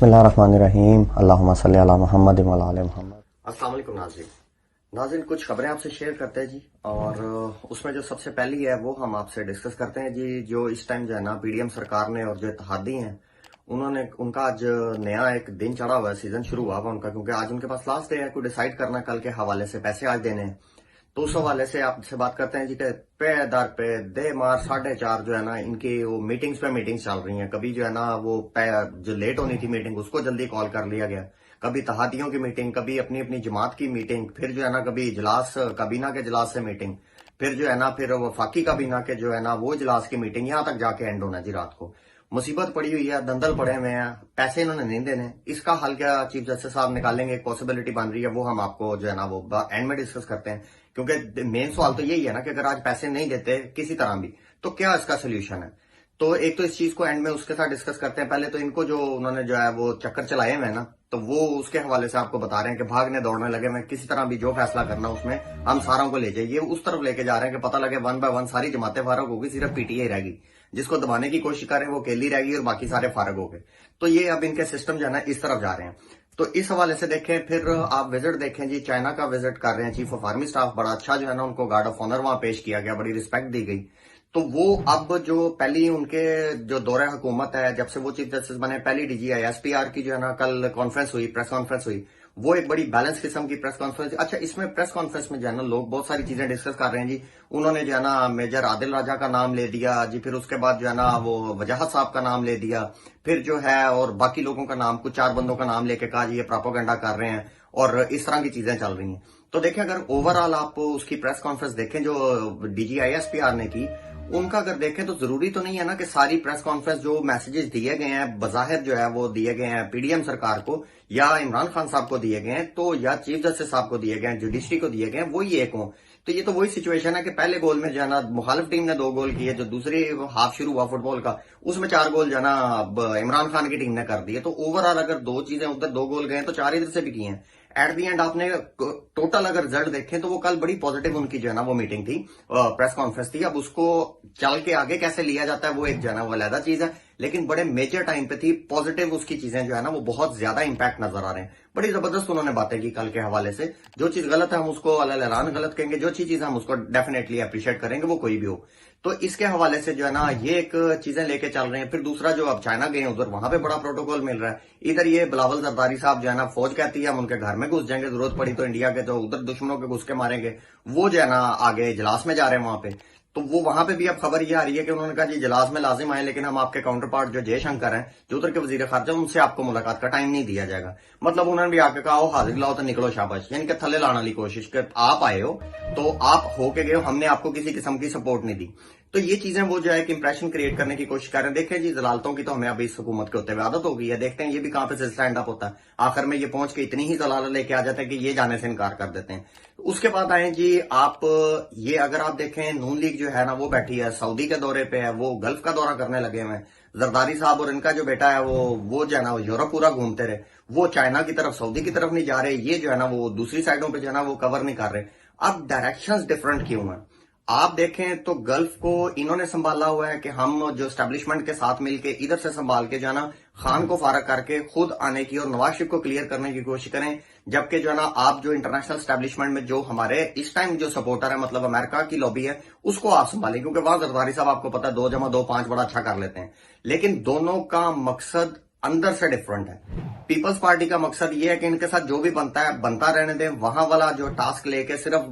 बिस्मिल्लाहिर्रहमानिर्रहीम अल्लाहुम्मा सल्ली अला मुहम्मद व अला आलि मुहम्मद। अस्सलाम वालेकुम नाज़रीन, कुछ खबरें आपसे शेयर करते हैं जी। और उसमें जो सबसे पहली है वो हम आपसे डिस्कस करते हैं जी। जो इस टाइम जो है ना पीडीएम सरकार ने और जो इत्तेहादी हैं उन्होंने उनका आज नया एक दिन चढ़ा हुआ है, सीजन शुरू हुआ हुआ उनका, क्योंकि आज उनके पास लास्ट डे है कोई डिसाइड करना कल के हवाले से पैसे आज देने हैं। तो उस हवाले से आपसे बात करते हैं जी कि पे दर पे दे मार 4:30 जो है ना इनकी वो मीटिंग्स पे मीटिंग्स चल रही हैं। कभी जो है ना वो जो लेट होनी थी मीटिंग उसको जल्दी कॉल कर लिया गया, कभी इत्तेहादियों की मीटिंग, कभी अपनी अपनी जमात की मीटिंग, फिर जो है ना कभी इजलास काबीना के इजलास से मीटिंग, फिर जो है ना फिर वफाकी काबीना के जो है ना वो इजलास की मीटिंग, यहाँ तक जाके एंड होना जी रात को। मुसीबत पड़ी हुई है, दंदल पड़े हुए हैं, पैसे इन्होंने नहीं देने। इसका हल क्या चीफ जस्टिस साहब निकालेंगे, एक पॉसिबिलिटी बन रही है, वो हम आपको जो है ना वो एंड में डिस्कस करते हैं। क्योंकि मेन सवाल तो यही है ना कि अगर आज पैसे नहीं देते किसी तरह भी तो क्या इसका सोल्यूशन है। तो एक तो इस चीज को एंड में उसके साथ डिस्कस करते हैं। पहले तो इनको जो उन्होंने जो है वो चक्कर चलाए हुए हैं ना, तो वो उसके हवाले से आपको बता रहे हैं कि भागने दौड़ने लगे, मैं किसी तरह भी जो फैसला करना उसमें हम सारों को ले जाइए, उस तरफ लेके जा रहे हैं कि पता लगे 1 बाय 1 सारी जमातें फारग होगी, सिर्फ पीटीआई रहेगी। जिसको दबाने की कोशिश करें वो अकेली रहेगी और बाकी सारे फारग हो गए। तो ये अब इनके सिस्टम जो है ना इस तरफ जा रहे हैं। तो इस हवाले से देखें। फिर आप विजिट देखें जी, चाइना का विजिट कर रहे हैं चीफ ऑफ आर्मी स्टाफ, बड़ा अच्छा जो है ना उनको गार्ड ऑफ ऑनर वहां पेश किया गया, बड़ी रिस्पेक्ट दी गई। तो वो अब जो पहली उनके जो दौरे हुकूमत है जब से वो चीफ जस्टिस बने, पहली डीजीआई एसपीआर की जो है ना कल कॉन्फ्रेंस हुई, प्रेस कॉन्फ्रेंस हुई, वो एक बड़ी बैलेंस किस्म की प्रेस कॉन्फ्रेंस। अच्छा, इसमें प्रेस कॉन्फ्रेंस में जो है ना लोग बहुत सारी चीजें डिस्कस कर रहे हैं जी। उन्होंने जो है ना मेजर आदिल राजा का नाम ले दिया जी, फिर उसके बाद जो है ना वो वजाहत साहब का नाम ले दिया, फिर जो है और बाकी लोगों का नाम, कुछ 4 बंदों का नाम लेके कहा जी ये प्रोपेगेंडा कर रहे हैं, और इस तरह की चीजें चल रही हैं। तो देखें, अगर ओवरऑल आप उसकी प्रेस कॉन्फ्रेंस देखें जो डीजीआई एसपीआर ने की, उनका अगर देखें तो जरूरी तो नहीं है ना कि सारी प्रेस कॉन्फ्रेंस जो मैसेजेस दिए गए हैं बजाहिर जो है वो दिए गए हैं पीडीएम सरकार को या इमरान खान साहब को दिए गए हैं, तो या चीफ जस्टिस साहब को दिए गए हैं, जुडिशरी को दिए गए हैं, वही एक हो। तो ये तो वही सिचुएशन है कि पहले गोल में जो है ना मुखालिफ टीम ने 2 गोल किए, जो दूसरी हाफ शुरू हुआ फुटबॉल का उसमें 4 गोल जो है ना इमरान खान की टीम ने कर दिए। तो ओवरऑल अगर 2 चीजें उधर 2 गोल गए तो 4 इधर से भी किए हैं। एट दी एंड आपने टोटल अगर रिजल्ट देखें तो वो कल बड़ी पॉजिटिव उनकी जो है ना वो मीटिंग थी, प्रेस कॉन्फ्रेंस थी। अब उसको चल के आगे कैसे लिया जाता है वो एक जो है ना वो अलग चीज है, लेकिन बड़े मेजर टाइम पे थी, पॉजिटिव उसकी चीजें जो है ना वो बहुत ज्यादा इंपैक्ट नजर आ रहे हैं। बड़ी जबरदस्त उन्होंने बातें की कल के हवाले से। जो चीज गलत है हम उसको अल-ऐलान गलत कहेंगे, जो चीज हम उसको डेफिनेटली अप्रिशिएट करेंगे, वो कोई भी हो। तो इसके हवाले से जो है ना ये एक चीजें लेके चल रहे हैं। फिर दूसरा जो अब चाइना गए उधर वहां पे बड़ा प्रोटोकॉल मिल रहा है। इधर ये बिलावल जरदारी साहब जो है ना फौज कहती है हम उनके घर में घुस जाएंगे, जरूरत पड़ी तो इंडिया के, तो उधर दुश्मनों के घुस के मारेंगे। वो जो है ना आगे इजलास में जा रहे हैं वहां पे। तो वो वहां पे भी अब खबर ये आ रही है कि उन्होंने कहा जी इजलास में लाजिम आए, लेकिन हम आपके काउंटर पार्ट जो जयशंकर हैं जो उधर के वजीर खारजा, उनसे आपको मुलाकात का टाइम नहीं दिया जाएगा। मतलब उन्होंने भी आके कहा हाजिर लाओ तो निकलो शाबाश, यानी कि थल्ले लाने वाली कोशिश कर, आप आए हो तो आप होके गए हो, हमने आपको किसी किस्म की सपोर्ट नहीं दी। तो ये चीजें वो जो है कि इंप्रेशन क्रिएट करने की कोशिश कर रहे हैं। देखें जी, जलालतों की तो हमें अभी इस हुकूमत के होते हुए आदत हो गई है। देखते हैं ये भी कहां पे से स्टैंड अप होता है, आखिर में ये पहुंच के इतनी ही जलाल लेके आ जाते हैं कि ये जाने से इनकार कर देते हैं। उसके बाद आए जी आप ये अगर आप देखें नून लीग जो है ना वो बैठी है सऊदी के दौरे पे है, वो गल्फ का दौरा करने लगे हुए हैं। जरदारी साहब और इनका जो बेटा है वो जो है ना वो यूरोप पूरा घूमते रहे, वो चाइना की तरफ सऊदी की तरफ नहीं जा रहे, ये जो है ना वो दूसरी साइडों पे जो है ना वो कवर नहीं कर रहे। अब डायरेक्शंस डिफरेंट क्यों है आप देखें तो गल्फ को इन्होंने संभाला हुआ है कि हम जो एस्टेब्लिशमेंट के साथ मिलकर इधर से संभाल के जो है ना खान को फारग करके खुद आने की और नवाज शरीफ को क्लियर करने की कोशिश करें। जबकि जो है ना आप जो इंटरनेशनल एस्टेब्लिशमेंट में जो हमारे इस टाइम जो सपोर्टर है, मतलब अमेरिका की लॉबी है, उसको आप संभालें, क्योंकि वहां जरदारी साहब आपको पता है 2 + 2 = 5 बड़ा अच्छा कर लेते हैं। लेकिन दोनों का मकसद अंदर से डिफरेंट है। पीपल्स पार्टी का मकसद ये है कि इनके साथ जो भी बनता है बनता रहने दें, वहां वाला जो टास्क लेके सिर्फ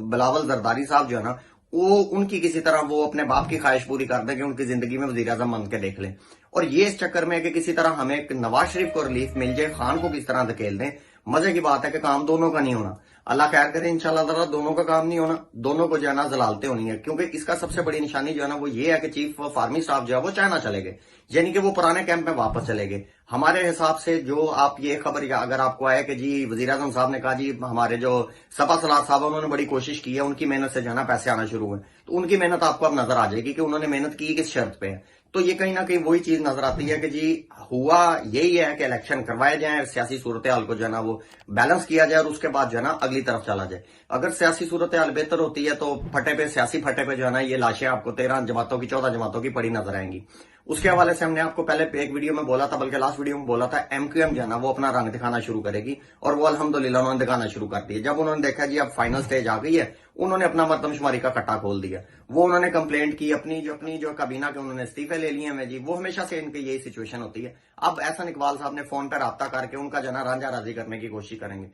बिलावल जरदारी साहब जो है ना वो उनकी किसी तरह वो अपने बाप की ख्वाहिश पूरी कर दें कि उनकी जिंदगी में वजीर आजम बन के देख लें। और ये इस चक्कर में है कि किसी तरह हमें नवाज शरीफ को रिलीफ मिल जाए, खान को किस तरह धकेल दें। मजे की बात है कि काम दोनों का नहीं होना, अल्लाह खैर करे इंशाल्लाह ताला, दोनों का काम नहीं होना, दोनों को जो है ना जलालते होनी है। क्योंकि इसका सबसे बड़ी निशानी जो है ना वो ये है कि चीफ ऑफ आर्मी स्टाफ जो है वो चाइना चले गए, यानी कि वो पुराने कैंप में वापस चले गए। हमारे हिसाब से जो आप ये खबर अगर आपको आया कि जी वजीर आजम साहब ने कहा जी हमारे जो सपा सलार साहब उन्होंने बड़ी कोशिश की है, उनकी मेहनत से जो है ना पैसे आना शुरू हुए, तो उनकी मेहनत आपको अब नजर आ जाएगी कि उन्होंने मेहनत की किस शर्त पे है। तो ये कहीं ना कहीं वही चीज नजर आती है कि जी हुआ यही है कि इलेक्शन करवाए जाए, सियासी सूरत हाल को जो है ना वो बैलेंस किया जाए और उसके बाद जो है ना अगली तरफ चला जाए। अगर सियासी सूरत हाल बेहतर होती है तो फटे पे सियासी फटे पे जो है ना ये लाशें आपको 13 जमातों की 14 जमातों की पड़ी नजर आएंगी। उसके हवाले से हमने आपको पहले एक वीडियो में बोला था, बल्कि लास्ट वीडियो में बोला था, MQM जो है ना वो अपना रंग दिखाना शुरू करेगी, और वो अल्हम्दुलिल्लाह उन्होंने दिखाना शुरू कर दिया। जब उन्होंने देखा जी अब फाइनल स्टेज आ गई है, उन्होंने अपना मर्दमशुमारी का कट्टा खोल दिया। वो उन्होंने कंप्लेंट की, अपनी जो काबीना के उन्होंने इस्तीफे ले लिए हैं जी। वो हमेशा से इनकी यही सिचुएशन होती है। अब एहसान इकबाल साहब ने फोन पर राब्ता करके उनका जना रांझा राजी करने की कोशिश करेंगे।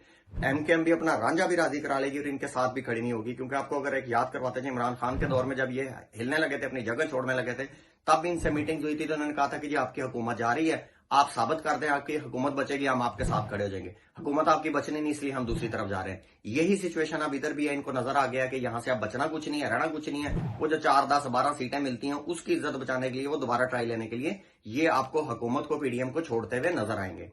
MQM भी अपना रांझा भी राजी करा लेगी और इनके साथ भी खड़ी नहीं होगी, क्योंकि आपको अगर एक याद करवाते थे, इमरान खान के दौर में जब ये हिलने लगे थे, अपनी जगह छोड़ने लगे थे, तब भी इनसे मीटिंग हुई थी, तो उन्होंने कहा था कि जी आपकी हुकूमत जा रही है, आप साबित कर दें आपकी हुकूमत बचेगी, हम आपके साथ खड़े हो जाएंगे। हुकूमत आपकी बचनी नहीं, इसलिए हम दूसरी तरफ जा रहे हैं। यही सिचुएशन अब इधर भी है। इनको नजर आ गया कि यहाँ से अब बचना कुछ नहीं है, रहना कुछ नहीं है। वो जो 4, 10, 12 सीटें मिलती हैं, उसकी इज्जत बचाने के लिए, वो दोबारा ट्राई लेने के लिए ये आपको हुकूमत को, PDM को छोड़ते हुए नजर आएंगे।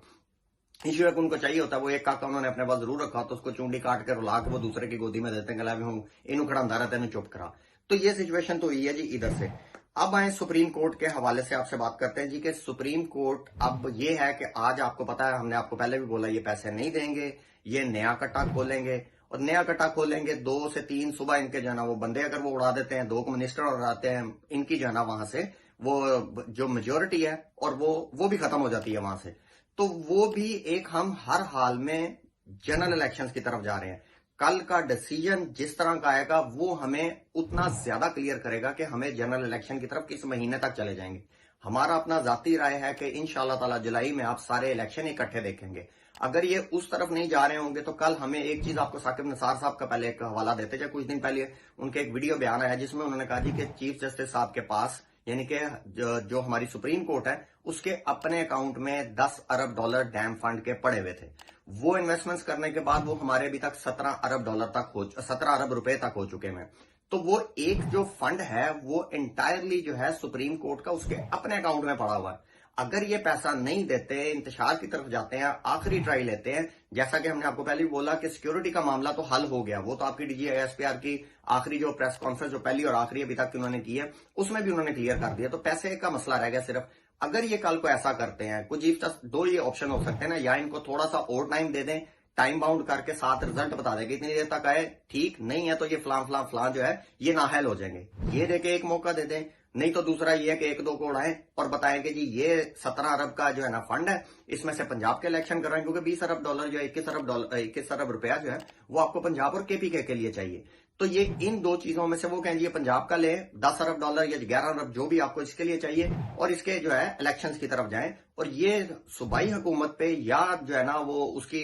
इश्यू एक उनको चाहिए होता है, वो एक काका उन्होंने अपने पास जरूर रखा, तो उसको चूंडी काट कर रुला के वो दूसरे की गोदी में देते हैं, इन खड़ा रहता है, चुप करा। तो ये सिचुएशन तो हुई है जी इधर से। अब आए सुप्रीम कोर्ट के हवाले से आपसे बात करते हैं जी, कि सुप्रीम कोर्ट अब ये है कि आज आपको पता है, हमने आपको पहले भी बोला, ये पैसे नहीं देंगे, ये नया कट्टा खोलेंगे, और नया कट्टा खोलेंगे 2 से 3 सुबह इनके जो है ना वो बंदे अगर वो उड़ा देते हैं, 2 मिनिस्टर उड़ाते हैं, इनकी जो है ना वहां से वो जो मेजोरिटी है और वो भी खत्म हो जाती है वहां से। तो वो भी एक, हम हर हाल में जनरल इलेक्शंस की तरफ जा रहे हैं। कल का डिसीजन जिस तरह का आएगा वो हमें उतना ज्यादा क्लियर करेगा कि हमें जनरल इलेक्शन की तरफ किस महीने तक चले जाएंगे। हमारा अपना जाती राय है कि इंशाल्लाह ताला जुलाई में आप सारे इलेक्शन इकट्ठे देखेंगे। अगर ये उस तरफ नहीं जा रहे होंगे तो कल हमें एक चीज, आपको साकिब निसार साहब का पहले एक हवाला देते थे, कुछ दिन पहले उनके एक वीडियो बयान आया जिसमें उन्होंने कहा जी कि चीफ जस्टिस साहब के पास, यानी कि जो हमारी सुप्रीम कोर्ट है, उसके अपने अकाउंट में $10 अरब डैम फंड के पड़े हुए थे। वो इन्वेस्टमेंट्स करने के बाद वो हमारे अभी तक $17 अरब रुपए तक हो चुके हैं। तो वो एक जो फंड है वो इंटायरली जो है सुप्रीम कोर्ट का उसके अपने अकाउंट में पड़ा हुआ है। अगर ये पैसा नहीं देते, इंतशार की तरफ जाते हैं, आखिरी ट्राई लेते हैं, जैसा कि हमने आपको पहले भी बोला कि सिक्योरिटी का मामला तो हल हो गया, वो तो आपकी DGI-SPR की आखिरी जो प्रेस कॉन्फ्रेंस जो पहली और आखिरी अभी तक की उन्होंने की है, उसमें भी उन्होंने क्लियर कर दिया। तो पैसे का मसला रह गया सिर्फ। अगर ये कल को ऐसा करते हैं, कुछ 2 ये ऑप्शन हो सकते हैं ना, या इनको थोड़ा सा और टाइम दे दें, टाइम बाउंड करके साथ रिजल्ट बता देंगे, इतनी देर तक आए, ठीक नहीं है तो ये फलां जो है ये नाहल हो जाएंगे। ये देके एक मौका दे दें, नहीं तो दूसरा ये है कि 1-2 को उड़ाएं और बताएं कि जी ये 17 अरब का जो है ना फंड है, इसमें से पंजाब के इलेक्शन कर रहे हैं, क्योंकि $20 अरब जो है, 21 अरब रुपया जो है वो आपको पंजाब और KPK के लिए चाहिए। तो ये इन 2 चीजों में से वो कहेंगे पंजाब का ले, $10 अरब या 11 अरब जो भी आपको इसके लिए चाहिए, और इसके जो है इलेक्शंस की तरफ जाएं, और ये सूबाई हुकूमत पे या जो है ना वो उसकी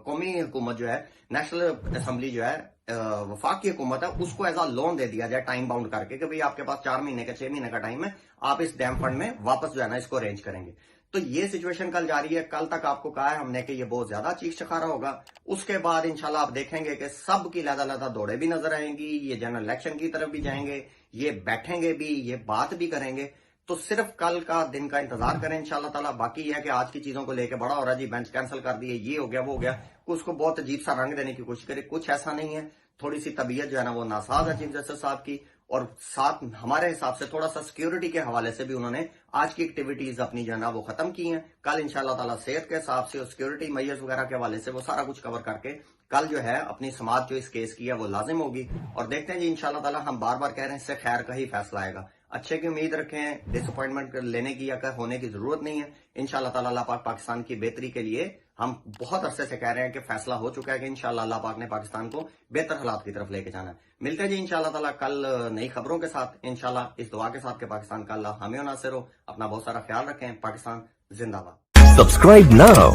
कौमी हुकूमत जो है, नेशनल असेंबली जो है, वफाकी हुकूमत है, उसको एज अ लोन दे दिया जाए टाइम बाउंड करके कि भाई आपके पास 4 महीने का 6 महीने का टाइम है, आप इस डैम फंड में वापस जो है ना इसको अरेंज करेंगे। तो ये सिचुएशन कल जारी है। कल तक आपको कहा है हमने कि ये बहुत ज्यादा चीख चखारा होगा। उसके बाद इंशाल्लाह आप देखेंगे कि सब की लदा दौड़े भी नजर आएंगी, ये जनरल इलेक्शन की तरफ भी जाएंगे, ये बैठेंगे भी, ये बात भी करेंगे। तो सिर्फ कल का दिन का इंतजार करें इंशाल्लाह ताला। बाकी यह है कि आज की चीजों को लेकर बड़ा हो रहा है जी, बेंच कैंसिल कर दिए, ये हो गया वो हो गया, उसको बहुत अजीब सा रंग देने की कोशिश करे। कुछ ऐसा नहीं है, थोड़ी सी तबीयत जो है ना वो नासाज है चीफ जस्टिस साहब की, और साथ हमारे हिसाब से थोड़ा सा सिक्योरिटी के हवाले से भी उन्होंने आज की एक्टिविटीज अपनी जो है ना वो खत्म की हैं। कल इंशाल्लाह ताला सेहत के हिसाब से और सिक्योरिटी मेजर्स वगैरह के हवाले से वो सारा कुछ कवर करके कल जो है अपनी समाज जो इस केस की है वो लाजिम होगी। और देखते हैं जी इंशाल्लाह ताला, हम बार बार कह रहे हैं इससे खैर का ही फैसला आएगा। अच्छे की उम्मीद रखें, डिसअपॉइंटमेंट लेने की या होने की जरूरत नहीं है। इंशाल्लाह ताला अल्लाह पाक पाकिस्तान की बेहतरी के लिए, हम बहुत अरसे से कह रहे हैं कि फैसला हो चुका है कि इंशाल्लाह अल्लाह पाक ने पाकिस्तान को बेहतर हालात की तरफ लेके जाना है। मिलते हैं जी इंशाल्लाह ताला कल नई खबरों के साथ, इंशाल्लाह इस दुआ के साथ कि पाकिस्तान का अल्लाह हमें नासिर हो। अपना बहुत सारा ख्याल रखें। पाकिस्तान जिंदाबाद। Subscribe now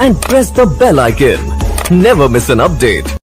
and press the bell icon. Never miss an update.